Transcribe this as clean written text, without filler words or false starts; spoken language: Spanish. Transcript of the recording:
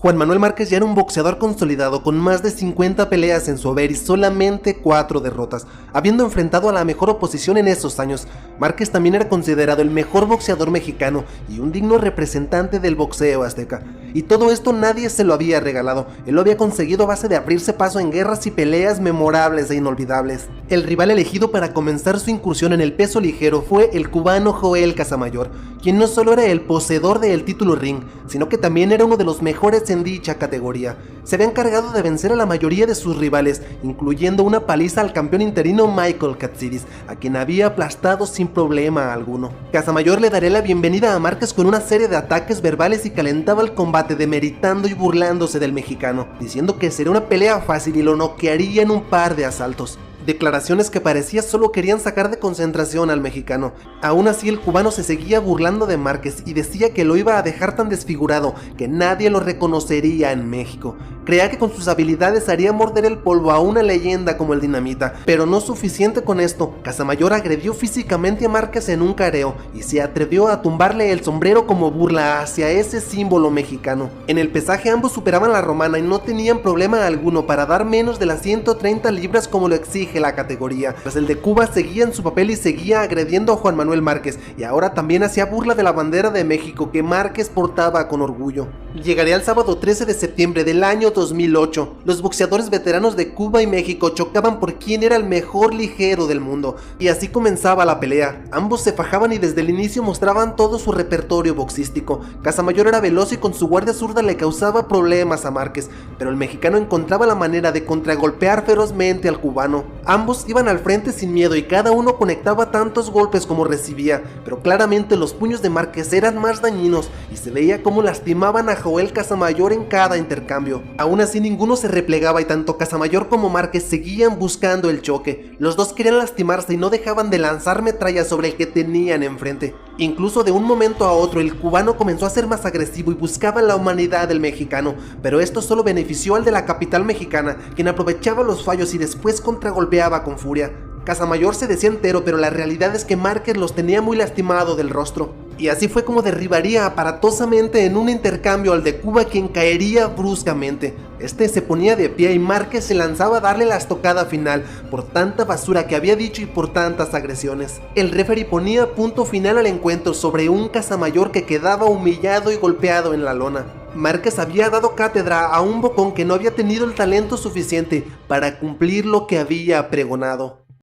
Juan Manuel Márquez ya era un boxeador consolidado con más de 50 peleas en su haber y solamente 4 derrotas, habiendo enfrentado a la mejor oposición en esos años. Márquez también era considerado el mejor boxeador mexicano y un digno representante del boxeo azteca. Y todo esto nadie se lo había regalado, él lo había conseguido a base de abrirse paso en guerras y peleas memorables e inolvidables. El rival elegido para comenzar su incursión en el peso ligero fue el cubano Joel Casamayor, quien no solo era el poseedor del título ring, sino que también era uno de los mejores en dicha categoría. Se había encargado de vencer a la mayoría de sus rivales, incluyendo una paliza al campeón interino Michael Katsidis, a quien había aplastado sin problema alguno. Casamayor le daría la bienvenida a Márquez con una serie de ataques verbales y calentaba el combate demeritando y burlándose del mexicano, diciendo que sería una pelea fácil y lo noquearía en un par de asaltos. Declaraciones que parecía solo querían sacar de concentración al mexicano. Aún así, el cubano se seguía burlando de Márquez y decía que lo iba a dejar tan desfigurado que nadie lo reconocería en México. Creía que con sus habilidades haría morder el polvo a una leyenda como el Dinamita, pero no suficiente con esto. Casamayor agredió físicamente a Márquez en un careo y se atrevió a tumbarle el sombrero como burla hacia ese símbolo mexicano. En el pesaje ambos superaban la romana y no tenían problema alguno para dar menos de las 130 libras como lo exige la categoría, pues el de Cuba seguía en su papel y seguía agrediendo a Juan Manuel Márquez, y ahora también hacía burla de la bandera de México que Márquez portaba con orgullo. Llegaría el sábado 13 de septiembre del año 2008. Los boxeadores veteranos de Cuba y México chocaban por quién era el mejor ligero del mundo, y así comenzaba la pelea. Ambos se fajaban y desde el inicio mostraban todo su repertorio boxístico. Casamayor era veloz y con su guardia zurda le causaba problemas a Márquez, pero el mexicano encontraba la manera de contragolpear ferozmente al cubano. Ambos iban al frente sin miedo y cada uno conectaba tantos golpes como recibía, pero claramente los puños de Márquez eran más dañinos y se veía cómo lastimaban a Joel Casamayor en cada intercambio. Aún así ninguno se replegaba y tanto Casamayor como Márquez seguían buscando el choque. Los dos querían lastimarse y no dejaban de lanzar metrallas sobre el que tenían enfrente. Incluso de un momento a otro el cubano comenzó a ser más agresivo y buscaba la humanidad del mexicano, pero esto solo benefició al de la capital mexicana, quien aprovechaba los fallos y después contragolpeaba con furia. Casamayor se decía entero, pero la realidad es que Márquez los tenía muy lastimado del rostro. Y así fue como derribaría aparatosamente en un intercambio al de Cuba, quien caería bruscamente. Este se ponía de pie y Márquez se lanzaba a darle la estocada final por tanta basura que había dicho y por tantas agresiones. El referee ponía punto final al encuentro sobre un Casamayor que quedaba humillado y golpeado en la lona. Márquez había dado cátedra a un bocón que no había tenido el talento suficiente para cumplir lo que había pregonado.